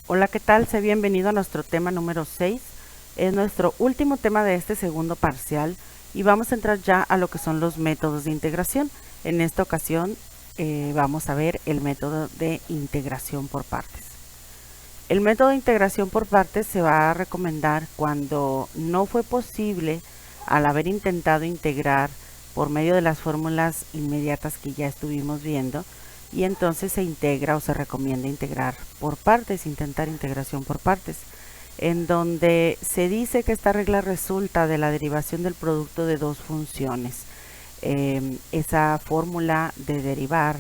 Hola, ¿qué tal? Sé bienvenido a nuestro tema número 6. Es nuestro último tema de este segundo parcial y vamos a entrar ya a lo que son los métodos de integración. En esta ocasión vamos a ver el método de integración por partes. El método de integración por partes se va a recomendar cuando no fue posible, al haber intentado integrar por medio de las fórmulas inmediatas que ya estuvimos viendo, y entonces se integra o se recomienda integrar por partes, intentar integración por partes, en donde se dice que esta regla resulta de la derivación del producto de dos funciones. Esa fórmula de derivar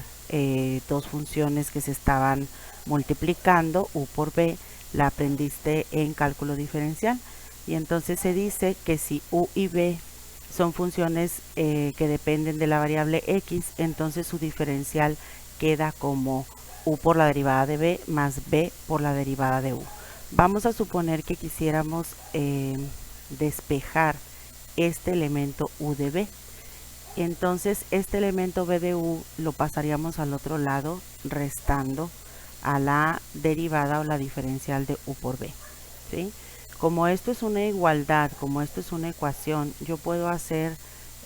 dos funciones que se estaban multiplicando, u por b, la aprendiste en cálculo diferencial, y entonces se dice que si u y b son funciones que dependen de la variable x, entonces su diferencial queda como u por la derivada de b más b por la derivada de u. Vamos a suponer que quisiéramos despejar este elemento u de b. Entonces este elemento b de u lo pasaríamos al otro lado restando a la derivada o la diferencial de u por b, ¿sí? Como esto es una igualdad, como esto es una ecuación, yo puedo hacer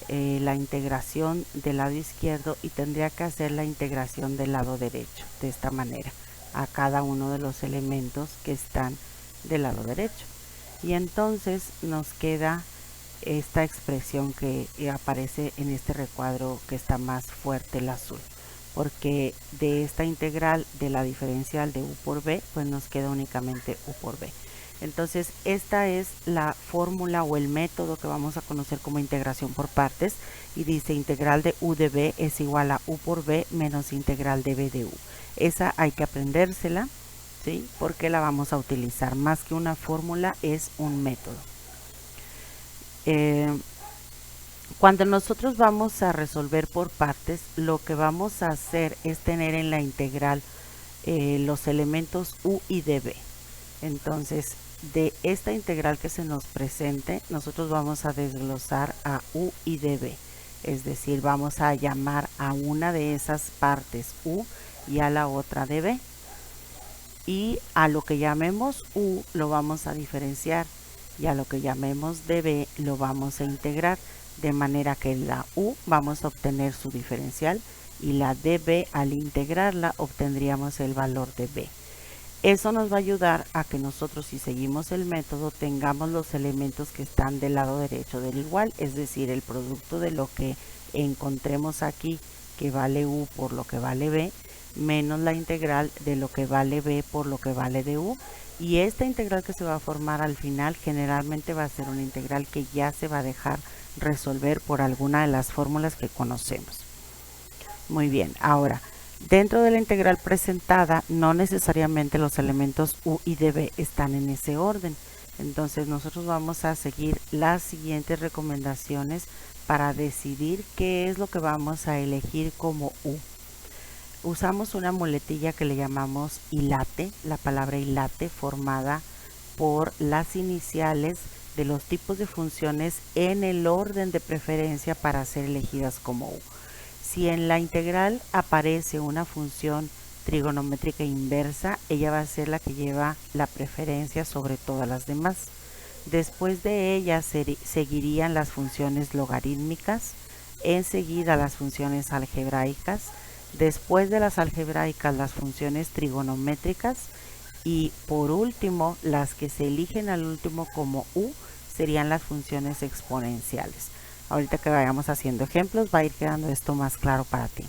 la integración del lado izquierdo y tendría que hacer la integración del lado derecho, de esta manera, a cada uno de los elementos que están del lado derecho. Y entonces nos queda esta expresión que aparece en este recuadro, que está más fuerte el azul, porque de esta integral de la diferencial de u por b, pues nos queda únicamente u por b. Entonces esta es la fórmula o el método que vamos a conocer como integración por partes, y dice integral de u de b es igual a u por b menos integral de b de u. Esa hay que aprendérsela, ¿sí? Porque la vamos a utilizar. Más que una fórmula, es un método. Cuando nosotros vamos a resolver por partes, lo que vamos a hacer es tener en la integral los elementos u y de b. Entonces, de esta integral que se nos presente, nosotros vamos a desglosar a u y de b. Es decir, vamos a llamar a una de esas partes u y a la otra de b. Y a lo que llamemos u lo vamos a diferenciar, y a lo que llamemos db lo vamos a integrar, de manera que la u vamos a obtener su diferencial y la db, al integrarla, obtendríamos el valor de b. Eso nos va a ayudar a que nosotros, si seguimos el método, tengamos los elementos que están del lado derecho del igual, es decir, el producto de lo que encontremos aquí, que vale u por lo que vale b, menos la integral de lo que vale b por lo que vale de u. Y esta integral que se va a formar al final generalmente va a ser una integral que ya se va a dejar resolver por alguna de las fórmulas que conocemos. Muy bien, ahora, dentro de la integral presentada, no necesariamente los elementos u y db están en ese orden. Entonces nosotros vamos a seguir las siguientes recomendaciones para decidir qué es lo que vamos a elegir como u. Usamos una muletilla que le llamamos hilate, la palabra hilate, formada por las iniciales de los tipos de funciones en el orden de preferencia para ser elegidas como u. Si en la integral aparece una función trigonométrica inversa, ella va a ser la que lleva la preferencia sobre todas las demás. Después de ella seguirían las funciones logarítmicas, enseguida las funciones algebraicas, después de las algebraicas las funciones trigonométricas, y por último las que se eligen al último como u serían las funciones exponenciales. Ahorita que vayamos haciendo ejemplos va a ir quedando esto más claro para ti.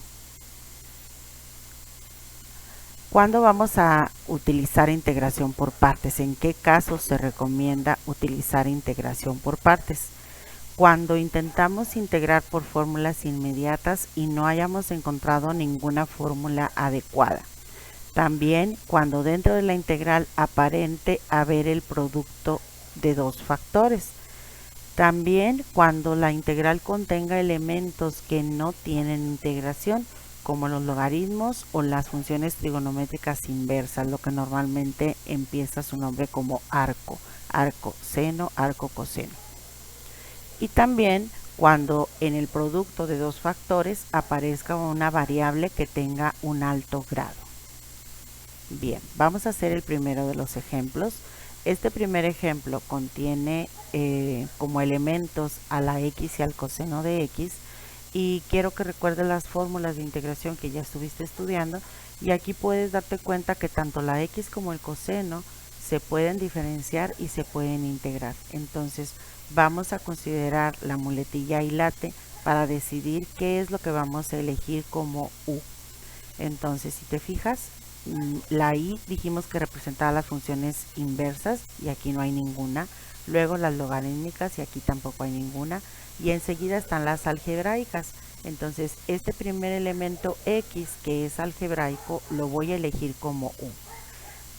¿Cuándo vamos a utilizar integración por partes? ¿En qué casos se recomienda utilizar integración por partes? Cuando intentamos integrar por fórmulas inmediatas y no hayamos encontrado ninguna fórmula adecuada. También cuando dentro de la integral aparente haber el producto de dos factores. También cuando la integral contenga elementos que no tienen integración, como los logaritmos o las funciones trigonométricas inversas, lo que normalmente empieza su nombre como arco, arco seno, arco coseno. Y también cuando en el producto de dos factores aparezca una variable que tenga un alto grado. Bien, vamos a hacer el primero de los ejemplos. Este primer ejemplo contiene como elementos a la x y al coseno de x, y quiero que recuerdes las fórmulas de integración que ya estuviste estudiando, y aquí puedes darte cuenta que tanto la x como el coseno se pueden diferenciar y se pueden integrar. Entonces vamos a considerar la muletilla y late para decidir qué es lo que vamos a elegir como u. Entonces, si te fijas, la i dijimos que representaba las funciones inversas y aquí no hay ninguna. Luego las logarítmicas y aquí tampoco hay ninguna. Y enseguida están las algebraicas. Entonces, este primer elemento x, que es algebraico, lo voy a elegir como u.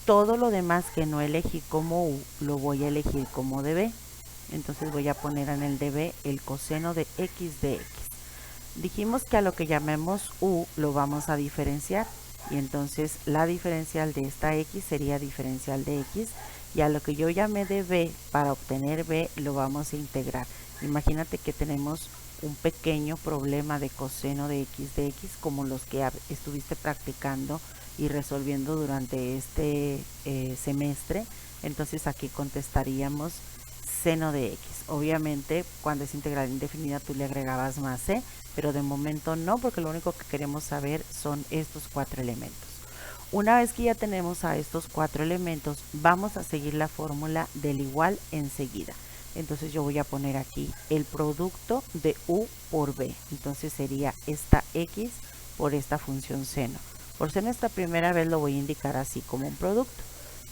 Todo lo demás que no elegí como u, lo voy a elegir como db. Entonces voy a poner en el db el coseno de x de x. Dijimos que a lo que llamemos u lo vamos a diferenciar, y entonces la diferencial de esta x sería diferencial de x, y a lo que yo llamé de b, para obtener b lo vamos a integrar. Imagínate que tenemos un pequeño problema de coseno de x como los que estuviste practicando y resolviendo durante este semestre. Entonces aquí contestaríamos seno de x. Obviamente cuando es integral indefinida tú le agregabas más c, pero de momento no, porque lo único que queremos saber son estos 4 elementos. Una vez que ya tenemos a estos 4 elementos, vamos a seguir la fórmula del igual enseguida. Entonces yo voy a poner aquí el producto de u por b. Entonces sería esta x por esta función seno. Por ser nuestra primera vez lo voy a indicar así como un producto,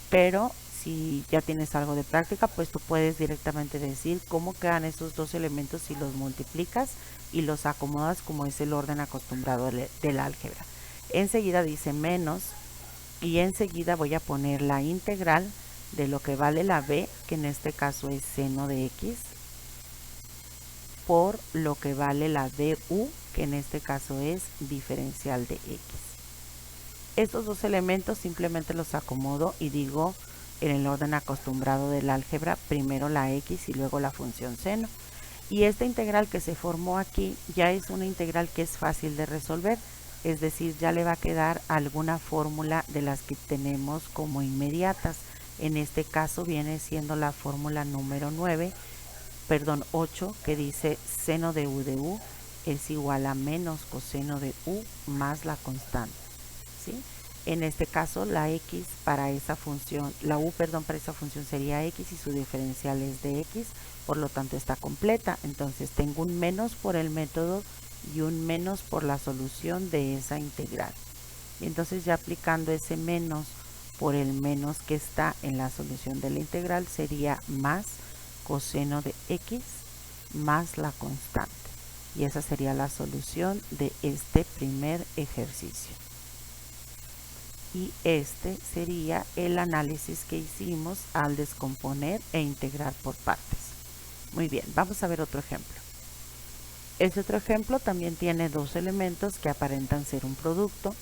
pero si ya tienes algo de práctica, pues tú puedes directamente decir cómo quedan esos dos elementos si los multiplicas y los acomodas como es el orden acostumbrado del álgebra. Enseguida dice menos, y enseguida voy a poner la integral de lo que vale la b, que en este caso es seno de x, por lo que vale la du, que en este caso es diferencial de x. Estos dos elementos simplemente los acomodo y digo en el orden acostumbrado del álgebra, primero la x y luego la función seno. Y esta integral que se formó aquí ya es una integral que es fácil de resolver, es decir, ya le va a quedar alguna fórmula de las que tenemos como inmediatas. En este caso viene siendo la fórmula número 8, que dice seno de u es igual a menos coseno de u más la constante, ¿sí? En este caso la x para esa función, la u, perdón, para esa función sería x y su diferencial es de x, por lo tanto está completa. Entonces tengo un menos por el método y un menos por la solución de esa integral. Y entonces ya aplicando ese menos por el menos que está en la solución de la integral sería más coseno de x más la constante. Y esa sería la solución de este primer ejercicio. Y este sería el análisis que hicimos al descomponer e integrar por partes. Muy bien, vamos a ver otro ejemplo. Este otro ejemplo también tiene dos elementos que aparentan ser un producto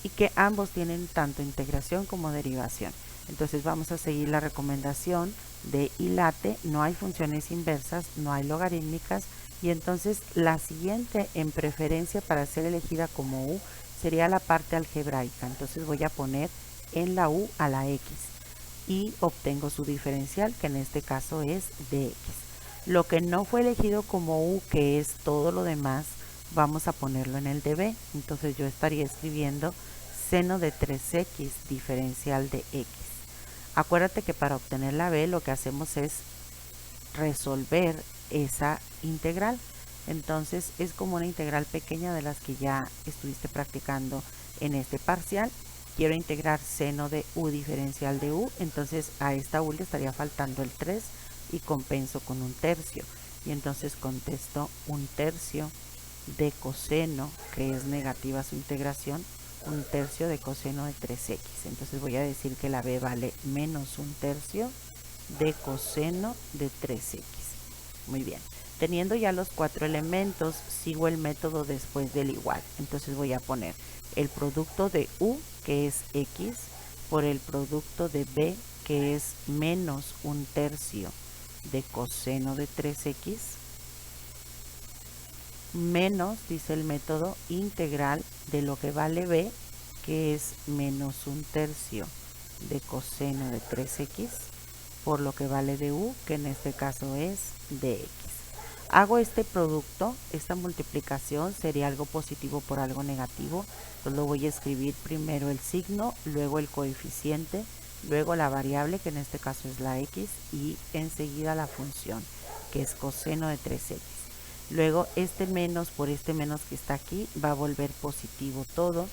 y que ambos tienen tanto integración como derivación. Entonces vamos a seguir la recomendación de ILATE, no hay funciones inversas, no hay logarítmicas, y entonces la siguiente en preferencia para ser elegida como u sería la parte algebraica. Entonces voy a poner en la u a la x y obtengo su diferencial, que en este caso es dx. Lo que no fue elegido como u, que es todo lo demás, vamos a ponerlo en el db. Entonces yo estaría escribiendo seno de 3x diferencial de x. Acuérdate que para obtener la b lo que hacemos es resolver esa integral. Entonces es como una integral pequeña de las que ya estuviste practicando en este parcial. Quiero integrar seno de u diferencial de u, entonces a esta u le estaría faltando el 3 y compenso con un tercio. Y entonces contesto un tercio de coseno, que es negativa su integración, un tercio de coseno de 3x. Entonces voy a decir que la b vale menos un tercio de coseno de 3x. Muy bien. Teniendo ya los 4 elementos, sigo el método después del igual. Entonces voy a poner el producto de u, que es x, por el producto de b, que es menos un tercio de coseno de 3x, menos, dice el método, integral de lo que vale b que es menos 1/3 de coseno de 3x, por lo que vale de u, que en este caso es dx. Hago este producto, esta multiplicación sería algo positivo por algo negativo, entonces lo voy a escribir primero el signo, luego el coeficiente, luego la variable, que en este caso es la x, y enseguida la función, que es coseno de 3x. Luego este menos por este menos que está aquí va a volver positivo todo,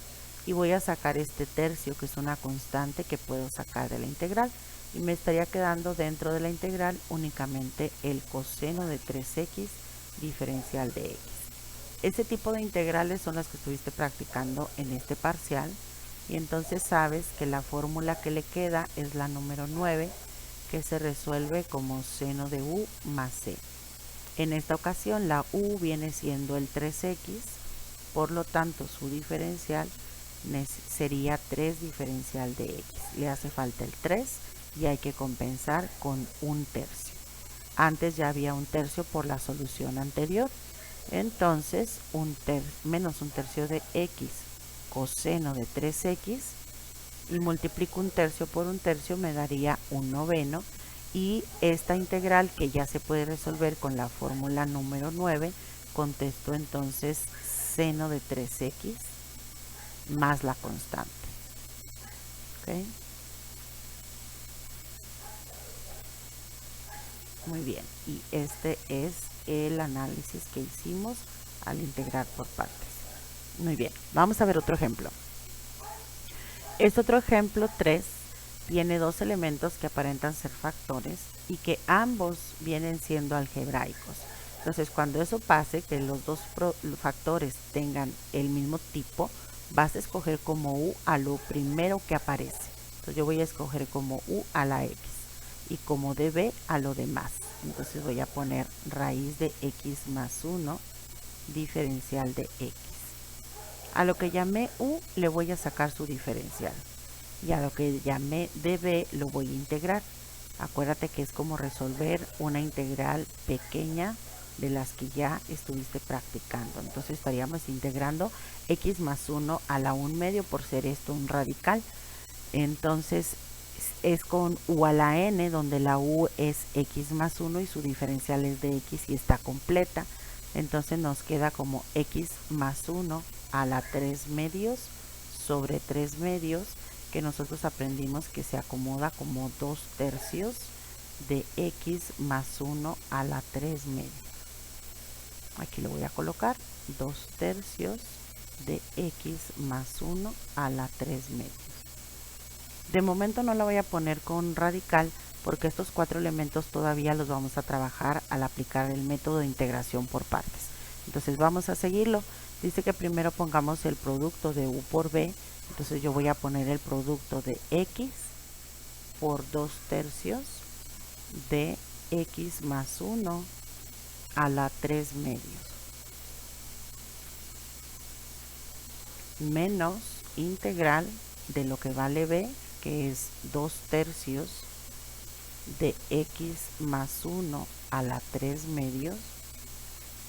y voy a sacar este tercio, que es una constante que puedo sacar de la integral, y me estaría quedando dentro de la integral únicamente el coseno de 3x diferencial de x. Ese tipo de integrales son las que estuviste practicando en este parcial, y entonces sabes que la fórmula que le queda es la número 9, que se resuelve como seno de u más c. En esta ocasión la u viene siendo el 3x, por lo tanto su diferencial sería 3 diferencial de x. Le hace falta el 3 y hay que compensar con 1/3. Antes ya había 1/3 por la solución anterior, entonces menos 1/3 de x coseno de 3x, y multiplico 1/3 por 1/3 me daría 1/9, y esta integral, que ya se puede resolver con la fórmula número 9, contesto entonces seno de 3x más la constante. ¿Okay? Muy bien, y este es el análisis que hicimos al integrar por partes. Muy bien, vamos a ver otro ejemplo. Este otro ejemplo 3 tiene dos elementos que aparentan ser factores y que ambos vienen siendo algebraicos. Entonces, cuando eso pase, que los dos factores tengan el mismo tipo, vas a escoger como u a lo primero que aparece. Entonces, yo voy a escoger como u a la x y como db a lo demás. Entonces, voy a poner raíz de x más 1 diferencial de x. A lo que llamé u le voy a sacar su diferencial, y a lo que llamé db lo voy a integrar. Acuérdate que es como resolver una integral pequeña de las que ya estuviste practicando. Entonces estaríamos integrando x más 1 a la 1/2 por ser esto un radical. Entonces es con u a la n, donde la u es x más 1 y su diferencial es de x y está completa. Entonces nos queda como x más 1 a la 3/2 sobre 3/2, que nosotros aprendimos que se acomoda como 2/3 de x más 1 a la 3/2. Aquí lo voy a colocar 2/3 de x más 1 a la 3/2. De momento no la voy a poner con radical, porque estos cuatro elementos todavía los vamos a trabajar al aplicar el método de integración por partes. Entonces vamos a seguirlo. Dice que primero pongamos el producto de u por b. Entonces yo voy a poner el producto de x por 2/3 de x más 1 a la 3/2 menos integral de lo que vale b, que es 2/3 de x más 1 a la 3/2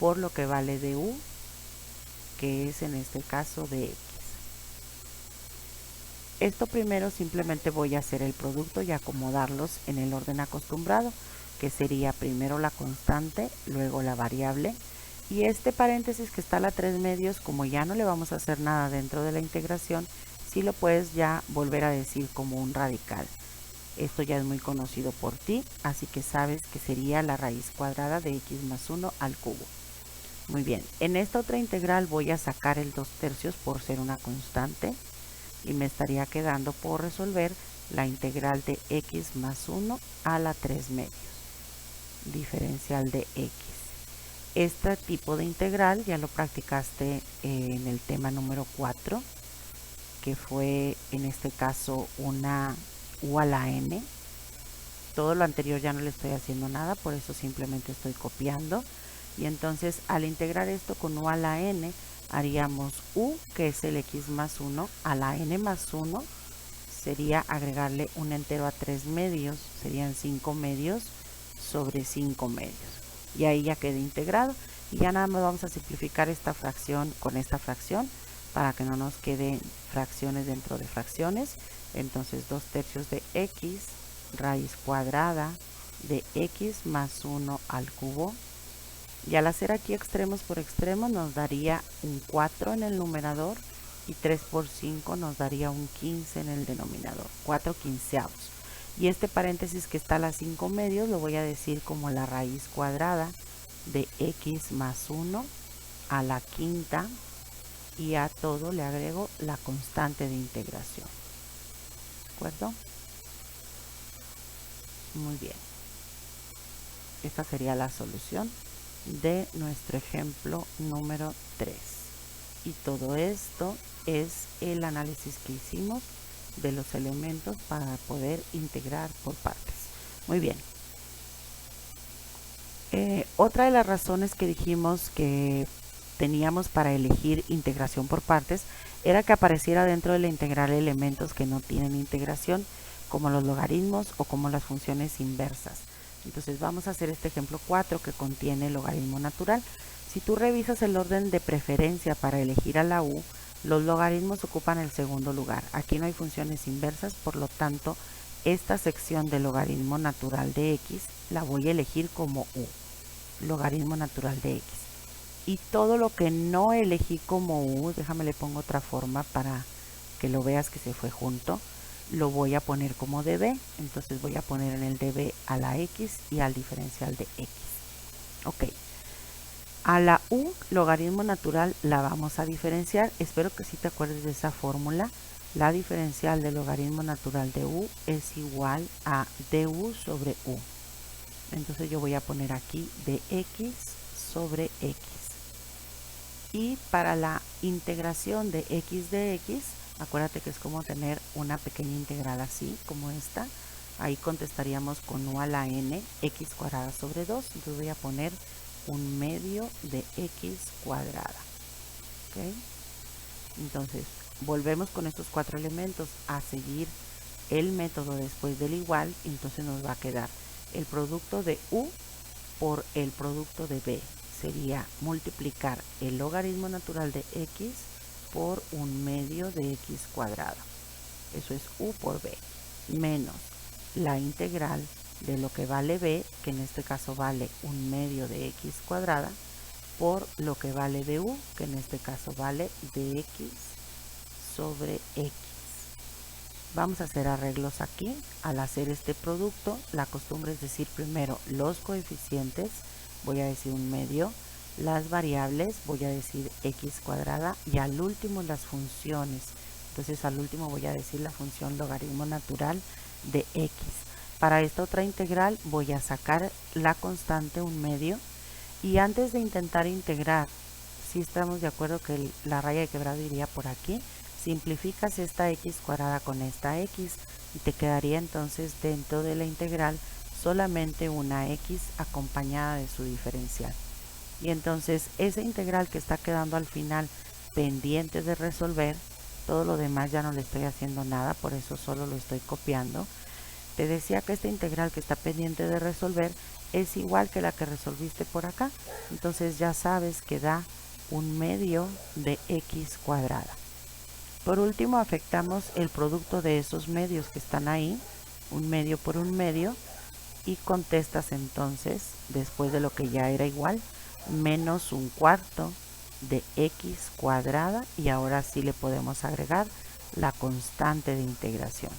por lo que vale de u, que es en este caso de x. Esto primero simplemente voy a hacer el producto y acomodarlos en el orden acostumbrado, que sería primero la constante, luego la variable, y este paréntesis que está a la 3/2, como ya no le vamos a hacer nada dentro de la integración, sí lo puedes ya volver a decir como un radical. Esto ya es muy conocido por ti, así que sabes que sería la raíz cuadrada de x más 1 al cubo. Muy bien, en esta otra integral voy a sacar el 2/3 por ser una constante, y me estaría quedando por resolver la integral de x más 1 a la 3/2 diferencial de x. Este tipo de integral ya lo practicaste en el tema número 4, que fue en este caso una u a la n. Todo lo anterior ya no le estoy haciendo nada, por eso simplemente estoy copiando. Y entonces al integrar esto con u a la n, haríamos u, que es el x más 1, a la n más 1, sería agregarle un entero a 3/2, serían 5/2 sobre 5/2. Y ahí ya queda integrado. Y ya nada más vamos a simplificar esta fracción con esta fracción para que no nos queden fracciones dentro de fracciones. Entonces 2/3 de x raíz cuadrada de x más 1 al cubo. Y al hacer aquí extremos por extremos nos daría un 4 en el numerador y 3 por 5 nos daría un 15 en el denominador, 4 quinceavos. Y este paréntesis que está a las 5 medios lo voy a decir como la raíz cuadrada de x más 1 a la quinta, y a todo le agrego la constante de integración. ¿De acuerdo? Muy bien. Esta sería la solución de nuestro ejemplo número 3. Y todo esto es el análisis que hicimos de los elementos para poder integrar por partes. Muy bien. Otra de las razones que dijimos que teníamos para elegir integración por partes era que apareciera dentro de la integral elementos que no tienen integración, como los logaritmos o como las funciones inversas. Entonces vamos a hacer este ejemplo 4 que contiene el logaritmo natural. Si tú revisas el orden de preferencia para elegir a la u, los logaritmos ocupan el segundo lugar. Aquí no hay funciones inversas, por lo tanto esta sección del logaritmo natural de x la voy a elegir como u, logaritmo natural de x. Y todo lo que no elegí como u, déjame le pongo otra forma para que lo veas que se fue junto, lo voy a poner como db. Entonces voy a poner en el db a la x y al diferencial de x. Ok. A la u, logaritmo natural, la vamos a diferenciar. Espero que sí te acuerdes de esa fórmula. La diferencial del logaritmo natural de u es igual a du sobre u. Entonces yo voy a poner aquí dx sobre x. Y para la integración de x de x, acuérdate que es como tener una pequeña integral así, como esta. Ahí contestaríamos con u a la n, x cuadrada sobre 2. Entonces voy a poner un medio de x cuadrada. ¿Okay? Entonces volvemos con estos 4 elementos a seguir el método después del igual. Entonces nos va a quedar el producto de u por el producto de b. Sería multiplicar el logaritmo natural de x por un medio de x cuadrado. Eso es u por b, menos la integral de lo que vale b, que en este caso vale un medio de x cuadrada, por lo que vale de u, que en este caso vale dx sobre x. Vamos a hacer arreglos aquí. Al hacer este producto, la costumbre es decir primero los coeficientes, voy a decir un medio, las variables, voy a decir x cuadrada, y al último las funciones. Entonces al último voy a decir la función logaritmo natural de x. Para esta otra integral voy a sacar la constante un medio, y antes de intentar integrar, si estamos de acuerdo que la raya de quebrado iría por aquí, simplificas esta x cuadrada con esta x y te quedaría entonces dentro de la integral solamente una x acompañada de su diferencial. Y entonces esa integral que está quedando al final pendiente de resolver, todo lo demás ya no le estoy haciendo nada, por eso solo lo estoy copiando. Te decía que esta integral que está pendiente de resolver es igual que la que resolviste por acá. Entonces ya sabes que da un medio de x cuadrada. Por último, afectamos el producto de esos medios que están ahí, un medio por un medio, y contestas entonces, después de lo que ya era igual, menos un cuarto de x cuadrada, y ahora sí le podemos agregar la constante de integración.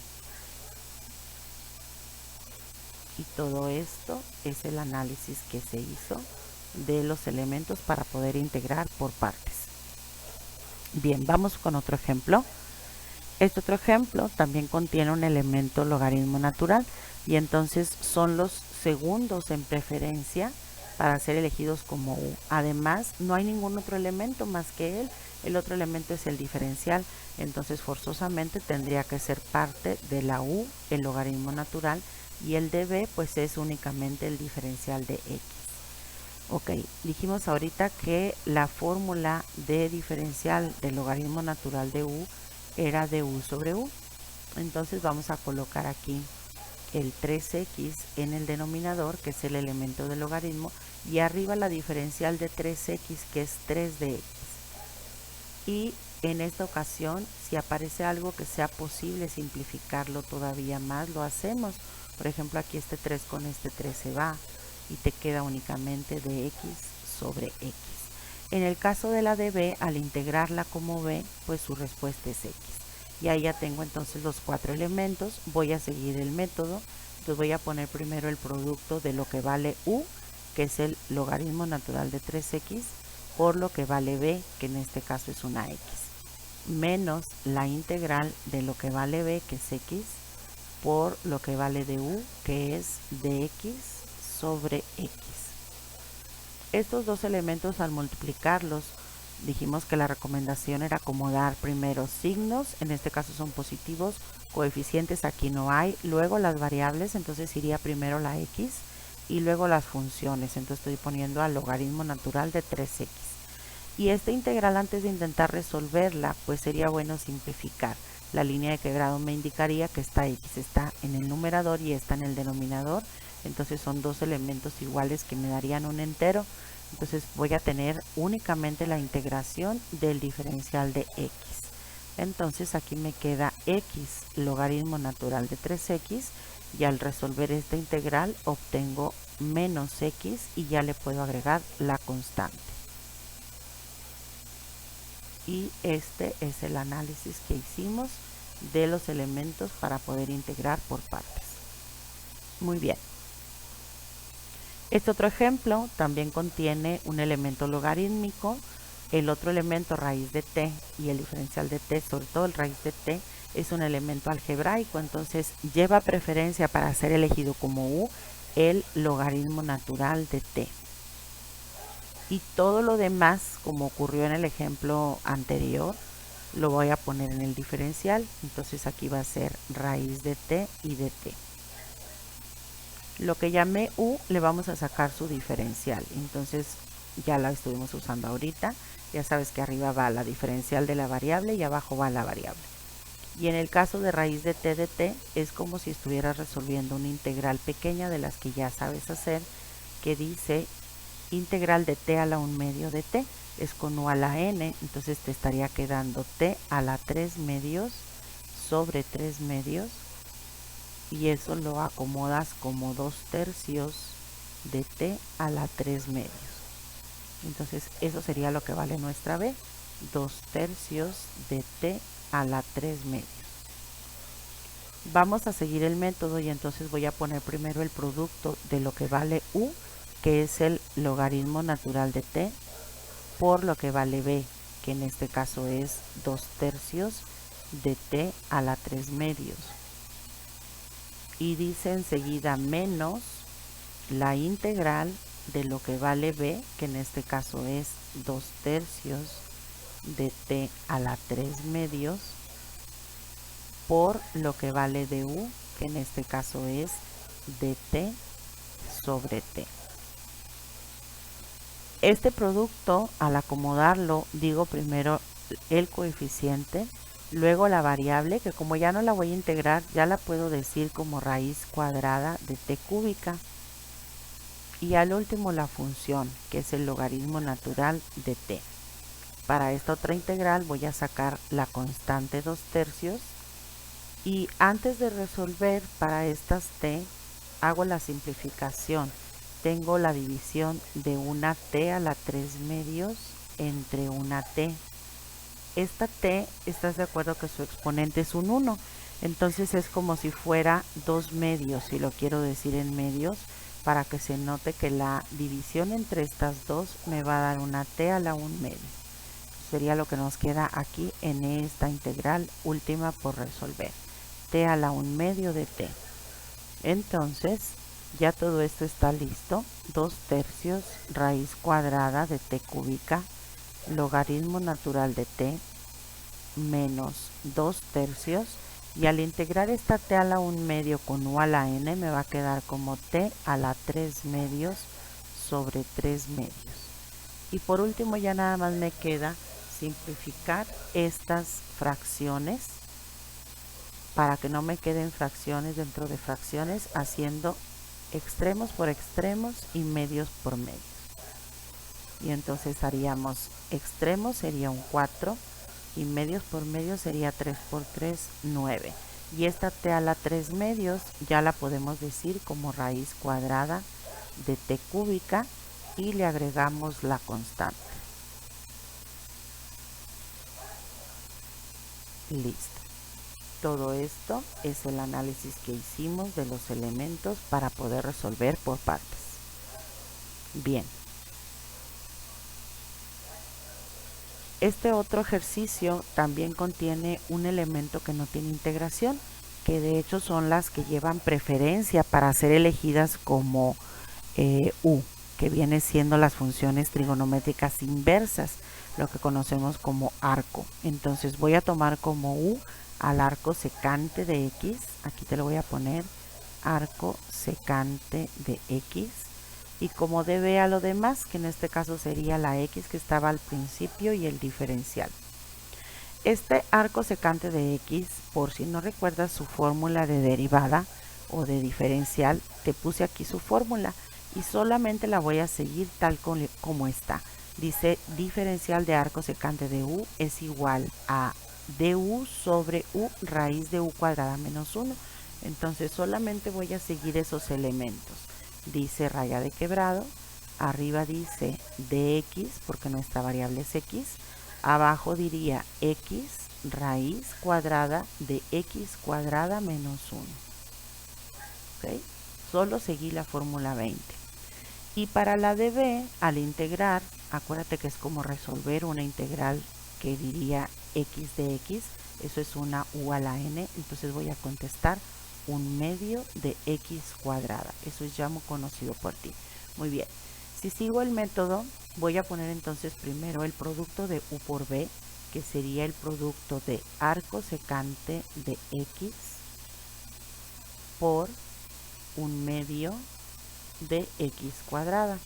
Y todo esto es el análisis que se hizo de los elementos para poder integrar por partes. Bien, vamos con otro ejemplo. Este otro ejemplo también contiene un elemento logaritmo natural, y entonces son los segundos en preferencia para ser elegidos como u. Además, no hay ningún otro elemento más que él. El otro elemento es el diferencial, entonces forzosamente tendría que ser parte de la u, el logaritmo natural, y el db pues es únicamente el diferencial de x. Ok, dijimos ahorita que la fórmula de diferencial del logaritmo natural de u era de u sobre u. Entonces vamos a colocar aquí el 3x en el denominador, que es el elemento del logaritmo, y arriba la diferencial de 3x, que es 3 de x. Y En esta ocasión, si aparece algo que sea posible simplificarlo todavía más, lo hacemos. Por ejemplo, aquí este 3 con este 3 se va y te queda únicamente de x sobre x. En el caso de la de b, al integrarla como b, pues su respuesta es x. Y ahí ya tengo entonces los 4 elementos. Voy a seguir el método. Entonces voy a poner primero el producto de lo que vale u, que es el logaritmo natural de 3x, por lo que vale b, que en este caso es una x, menos la integral de lo que vale b, que es x, por lo que vale de u, que es dx sobre x. Estos dos elementos, al multiplicarlos, dijimos que la recomendación era acomodar primero signos, en este caso son positivos, coeficientes aquí no hay, luego las variables, entonces iría primero la x y luego las funciones, entonces estoy poniendo al logaritmo natural de 3x. Y esta integral, antes de intentar resolverla, pues sería bueno simplificar. La línea de quebrado me indicaría que esta x está en el numerador y está en el denominador, entonces son dos elementos iguales que me darían un entero. Entonces voy a tener únicamente la integración del diferencial de x. Entonces aquí me queda x logaritmo natural de 3x, y al resolver esta integral obtengo menos x y ya le puedo agregar la constante. Y este es el análisis que hicimos de los elementos para poder integrar por partes. Muy bien. Este otro ejemplo también contiene un elemento logarítmico, el otro elemento raíz de t y el diferencial de t, sobre todo el raíz de t, es un elemento algebraico, entonces lleva preferencia para ser elegido como u el logaritmo natural de t. Y todo lo demás, como ocurrió en el ejemplo anterior, lo voy a poner en el diferencial. Entonces aquí va a ser raíz de t y de t. Lo que llamé u le vamos a sacar su diferencial. Entonces ya la estuvimos usando ahorita. Ya sabes que arriba va la diferencial de la variable y abajo va la variable. Y en el caso de raíz de t es como si estuvieras resolviendo una integral pequeña de las que ya sabes hacer, que dice integral de t a la 1/2 de t, es con u a la n, entonces te estaría quedando t a la 3/2 sobre 3/2, y eso lo acomodas como 2/3 de t a la 3/2. Entonces eso sería lo que vale nuestra b, 2/3 de t a la 3/2. Vamos a seguir el método y entonces voy a poner primero el producto de lo que vale u, que es el logaritmo natural de t, por lo que vale b, que en este caso es 2/3 de t a la 3/2. Y dice enseguida menos la integral de lo que vale b, que en este caso es 2/3 de t a la 3/2, por lo que vale de u, que en este caso es dt sobre t. Este producto, al acomodarlo, digo primero el coeficiente, luego la variable, que como ya no la voy a integrar, ya la puedo decir como raíz cuadrada de t cúbica, y al último la función, que es el logaritmo natural de t. Para esta otra integral voy a sacar la constante 2/3, y antes de resolver para estas t, hago la simplificación. Tengo la división de una t a la 3/2 entre una t. Esta t, ¿estás de acuerdo que su exponente es un 1? Entonces es como si fuera 2/2, si lo quiero decir en medios, para que se note que la división entre estas dos me va a dar una t a la 1/2. Sería lo que nos queda aquí en esta integral última por resolver. T a la 1/2 de t. Entonces ya todo esto está listo. 2/3 raíz cuadrada de t cúbica, logaritmo natural de t, menos 2/3, y al integrar esta t a la 1/2 con u a la n me va a quedar como t a la 3/2 sobre 3/2. Y por último ya nada más me queda simplificar estas fracciones para que no me queden fracciones dentro de fracciones, haciendo extremos por extremos y medios por medios. Y entonces haríamos extremos, sería un 4, y medios por medio sería 3 por 3, 9. Y esta t a la 3 medios ya la podemos decir como raíz cuadrada de t cúbica y le agregamos la constante. Listo. Todo esto es el análisis que hicimos de los elementos para poder resolver por partes. Bien. Este otro ejercicio también contiene un elemento que no tiene integración, que de hecho son las que llevan preferencia para ser elegidas como u, que viene siendo las funciones trigonométricas inversas, lo que conocemos como arco. Entonces voy a tomar como u al arco secante de x, aquí te lo voy a poner, arco secante de x, y como db a lo demás, que en este caso sería la x que estaba al principio y el diferencial. Este arco secante de x, por si no recuerdas su fórmula de derivada o de diferencial, te puse aquí su fórmula y solamente la voy a seguir tal como está. Dice diferencial de arco secante de u es igual a du sobre u raíz de u cuadrada menos 1. Entonces solamente voy a seguir esos elementos. Dice raya de quebrado, arriba dice dx porque nuestra variable es x, abajo diría x raíz cuadrada de x cuadrada menos 1. ¿Okay? Solo seguí la fórmula 20. Y para la de b, al integrar, acuérdate que es como resolver una integral que diría x de x, eso es una u a la n, entonces voy a contestar 1/2 de x cuadrada. Eso es ya muy conocido por ti. Muy bien. Si sigo el método, voy a poner entonces primero el producto de u por b, que sería el producto de arco secante de x por 1/2 de x cuadrada,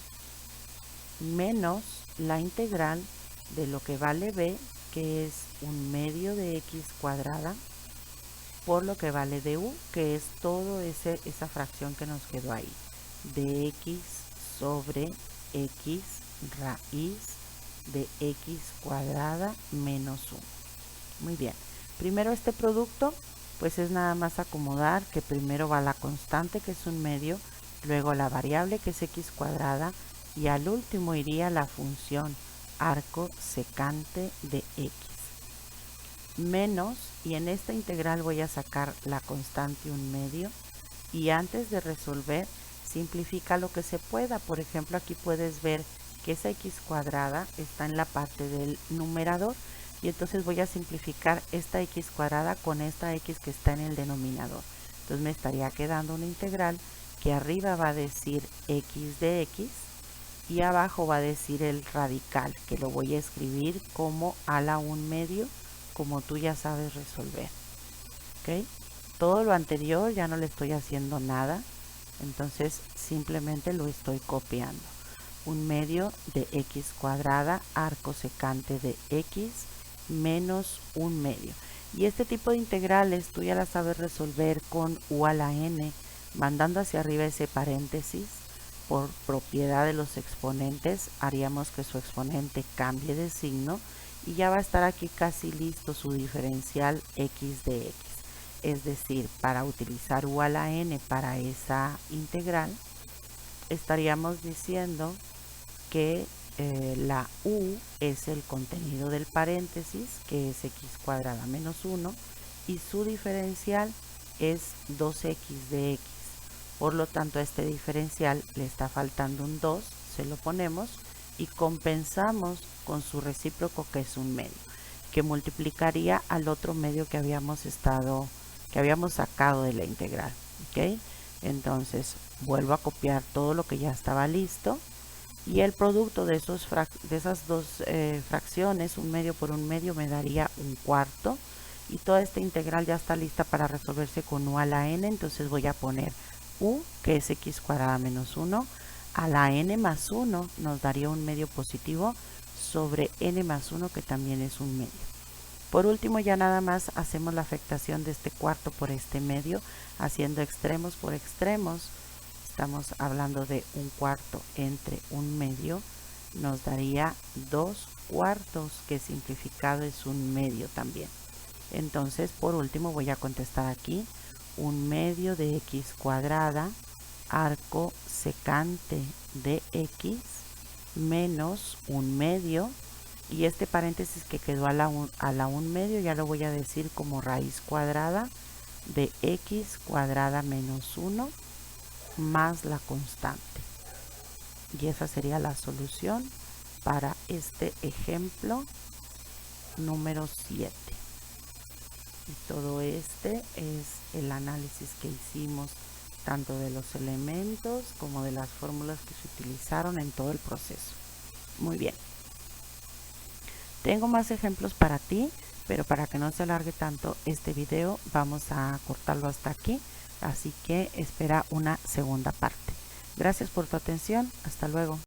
menos la integral de lo que vale b, que es 1/2 de x cuadrada, por lo que vale de u, que es todo esa fracción que nos quedó ahí, de x sobre x raíz de x cuadrada menos 1. Muy bien, primero este producto, pues es nada más acomodar que primero va la constante, que es 1/2, luego la variable, que es x cuadrada, y al último iría la función arco secante de x. Menos, y en esta integral voy a sacar la constante 1/2, y antes de resolver simplifica lo que se pueda. Por ejemplo, aquí puedes ver que esa x cuadrada está en la parte del numerador, y entonces voy a simplificar esta x cuadrada con esta x que está en el denominador. Entonces me estaría quedando una integral que arriba va a decir x de x y abajo va a decir el radical, que lo voy a escribir como a la 1/2, como tú ya sabes resolver. ¿Okay? Todo lo anterior ya no le estoy haciendo nada, entonces simplemente lo estoy copiando. 1/2 de x cuadrada arco secante de x menos 1/2. Y este tipo de integrales tú ya las sabes resolver con u a la n, mandando hacia arriba ese paréntesis. Por propiedad de los exponentes haríamos que su exponente cambie de signo y ya va a estar aquí casi listo su diferencial x de x. Es decir, para utilizar u a la n para esa integral, estaríamos diciendo que la u es el contenido del paréntesis, que es x cuadrada menos 1, y su diferencial es 2x de x. Por lo tanto, a este diferencial le está faltando un 2, se lo ponemos y compensamos con su recíproco, que es 1/2, que multiplicaría al otro medio que habíamos sacado de la integral. ¿Okay? Entonces vuelvo a copiar todo lo que ya estaba listo, y el producto de esas dos fracciones, 1/2 por 1/2, me daría 1/4, y toda esta integral ya está lista para resolverse con u a la n. Entonces voy a poner u, que es x cuadrada menos 1, a la n más 1 nos daría 1/2 positivo sobre n más 1, que también es 1/2. Por último, ya nada más hacemos la afectación de este cuarto por este medio, haciendo extremos por extremos. Estamos hablando de 1/4 entre 1/2, nos daría 2/4, que simplificado es 1/2 también. Entonces, por último, voy a contestar aquí: 1/2 de x cuadrada, arco secante de x, menos 1/2, y este paréntesis que quedó a la 1/2 ya lo voy a decir como raíz cuadrada de x cuadrada menos 1 más la constante. Y esa sería la solución para este ejemplo número 7. Y todo este es el análisis que hicimos tanto de los elementos como de las fórmulas que se utilizaron en todo el proceso. Muy bien. Tengo más ejemplos para ti, pero para que no se alargue tanto este video, vamos a cortarlo hasta aquí. Así que espera una segunda parte. Gracias por tu atención. Hasta luego.